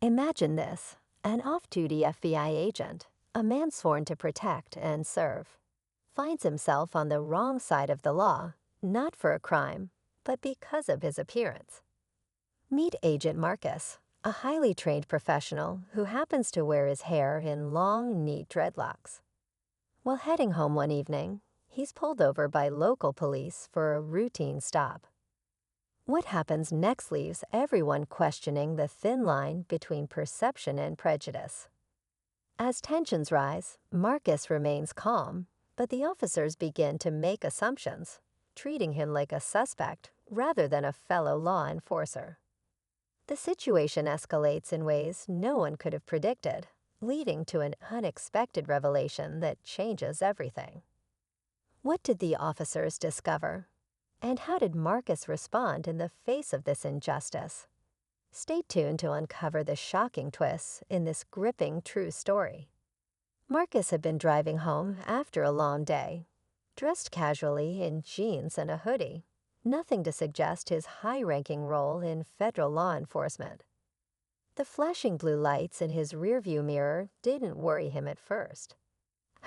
Imagine this, an off-duty FBI agent, a man sworn to protect and serve, finds himself on the wrong side of the law, not for a crime, but because of his appearance. Meet Agent Marcus, a highly trained professional who happens to wear his hair in long, neat dreadlocks. While heading home one evening, he's pulled over by local police for a routine stop. What happens next leaves everyone questioning the thin line between perception and prejudice. As tensions rise, Marcus remains calm, but the officers begin to make assumptions, treating him like a suspect rather than a fellow law enforcer. The situation escalates in ways no one could have predicted, leading to an unexpected revelation that changes everything. What did the officers discover? And how did Marcus respond in the face of this injustice? Stay tuned to uncover the shocking twists in this gripping true story. Marcus had been driving home after a long day, dressed casually in jeans and a hoodie, nothing to suggest his high-ranking role in federal law enforcement. The flashing blue lights in his rearview mirror didn't worry him at first.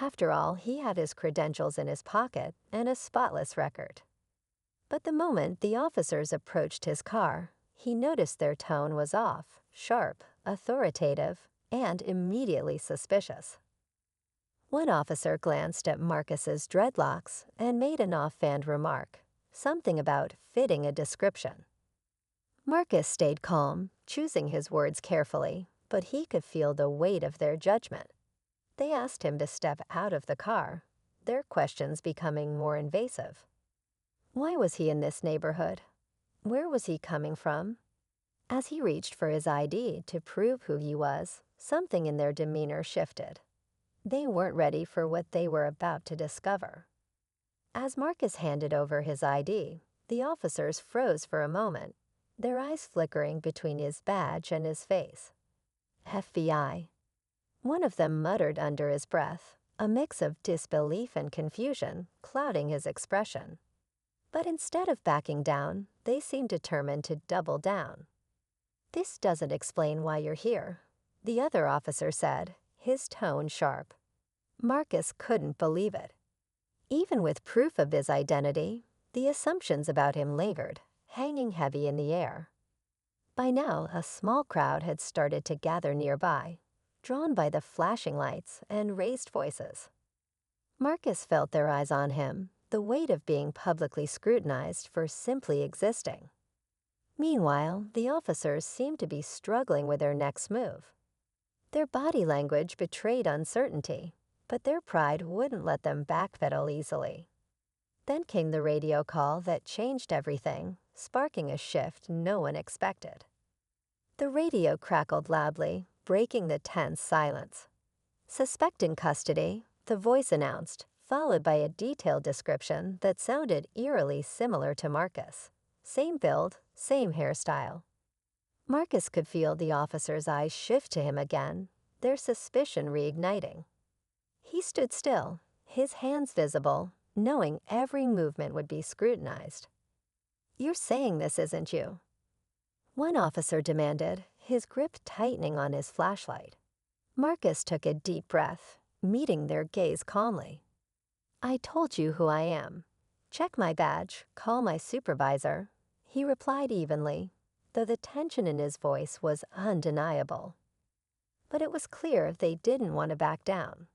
After all, he had his credentials in his pocket and a spotless record. But the moment the officers approached his car, he noticed their tone was off, sharp, authoritative, and immediately suspicious. One officer glanced at Marcus's dreadlocks and made an offhand remark, something about fitting a description. Marcus stayed calm, choosing his words carefully, but he could feel the weight of their judgment. They asked him to step out of the car, their questions becoming more invasive. Why was he in this neighborhood? Where was he coming from? As he reached for his ID to prove who he was, something in their demeanor shifted. They weren't ready for what they were about to discover. As Marcus handed over his ID, the officers froze for a moment, their eyes flickering between his badge and his face. FBI. One of them muttered under his breath, a mix of disbelief and confusion clouding his expression. But instead of backing down, they seemed determined to double down. "This doesn't explain why you're here," the other officer said, his tone sharp. Marcus couldn't believe it. Even with proof of his identity, the assumptions about him lingered, hanging heavy in the air. By now, a small crowd had started to gather nearby, drawn by the flashing lights and raised voices. Marcus felt their eyes on him, the weight of being publicly scrutinized for simply existing. Meanwhile, the officers seemed to be struggling with their next move. Their body language betrayed uncertainty, but their pride wouldn't let them backpedal easily. Then came the radio call that changed everything, sparking a shift no one expected. The radio crackled loudly, breaking the tense silence. "Suspect in custody," the voice announced, followed by a detailed description that sounded eerily similar to Marcus. Same build, same hairstyle. Marcus could feel the officer's eyes shift to him again, their suspicion reigniting. He stood still, his hands visible, knowing every movement would be scrutinized. "You're saying this, isn't you?" One officer demanded, his grip tightening on his flashlight. Marcus took a deep breath, meeting their gaze calmly. "I told you who I am. Check my badge, call my supervisor," he replied evenly, though the tension in his voice was undeniable. But it was clear they didn't want to back down.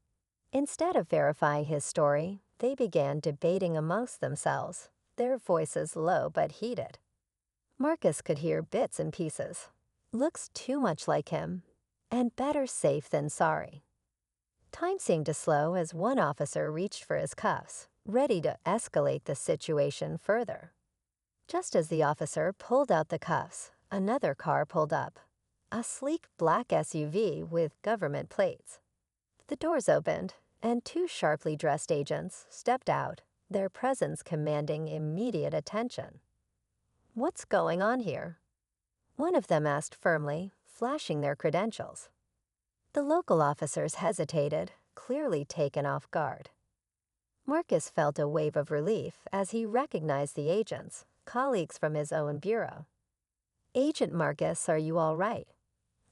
Instead of verifying his story, they began debating amongst themselves, their voices low but heated. Marcus could hear bits and pieces. Looks too much like him, and better safe than sorry. Time seemed to slow as one officer reached for his cuffs, ready to escalate the situation further. Just as the officer pulled out the cuffs, another car pulled up, a sleek black SUV with government plates. The doors opened, and two sharply dressed agents stepped out, their presence commanding immediate attention. "What's going on here?" one of them asked firmly, flashing their credentials. The local officers hesitated, clearly taken off guard. Marcus felt a wave of relief as he recognized the agents, colleagues from his own bureau. "Agent Marcus, are you all right?"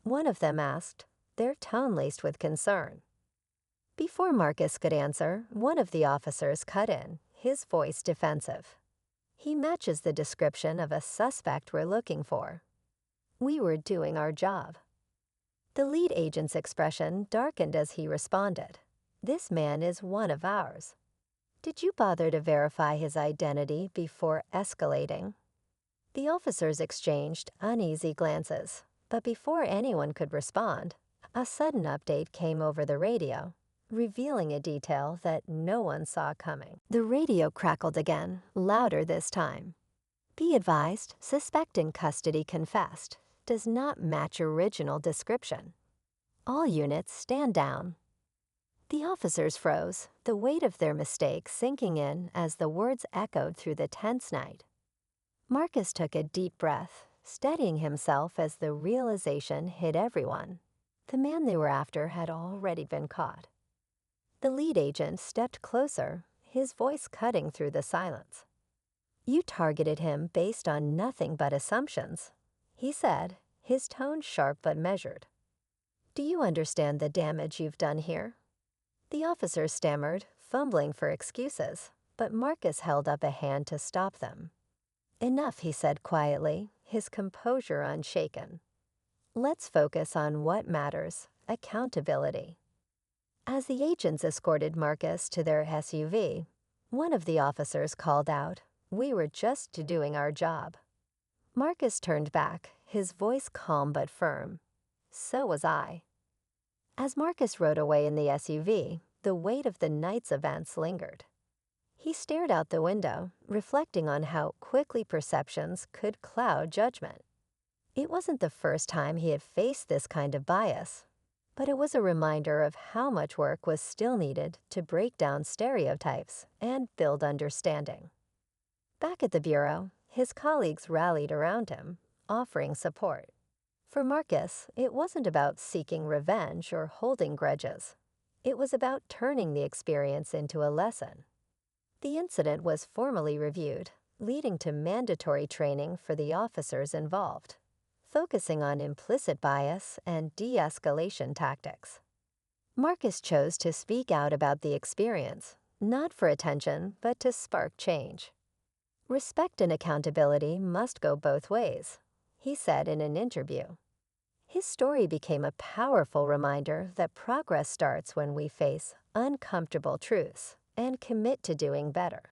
One of them asked, their tone laced with concern. Before Marcus could answer, one of the officers cut in, his voice defensive. He matches the description of a suspect we're looking for. We were doing our job. The lead agent's expression darkened as he responded. This man is one of ours. Did you bother to verify his identity before escalating? The officers exchanged uneasy glances, but before anyone could respond, a sudden update came over the radio, revealing a detail that no one saw coming. The radio crackled again, louder this time. Be advised, suspect in custody confessed, does not match original description. All units stand down. The officers froze, the weight of their mistake sinking in as the words echoed through the tense night. Marcus took a deep breath, steadying himself as the realization hit everyone. The man they were after had already been caught. The lead agent stepped closer, his voice cutting through the silence. You targeted him based on nothing but assumptions, he said, his tone sharp but measured. Do you understand the damage you've done here? The officer stammered, fumbling for excuses, but Marcus held up a hand to stop them. Enough, he said quietly, his composure unshaken. Let's focus on what matters, accountability. As the agents escorted Marcus to their SUV, one of the officers called out, "We were just doing our job." Marcus turned back, his voice calm but firm. So was I. As Marcus rode away in the SUV, the weight of the night's events lingered. He stared out the window, reflecting on how quickly perceptions could cloud judgment. It wasn't the first time he had faced this kind of bias, but it was a reminder of how much work was still needed to break down stereotypes and build understanding. Back at the bureau, his colleagues rallied around him, offering support. For Marcus, it wasn't about seeking revenge or holding grudges. It was about turning the experience into a lesson. The incident was formally reviewed, leading to mandatory training for the officers involved, focusing on implicit bias and de-escalation tactics. Marcus chose to speak out about the experience, not for attention, but to spark change. Respect and accountability must go both ways, he said in an interview. His story became a powerful reminder that progress starts when we face uncomfortable truths and commit to doing better.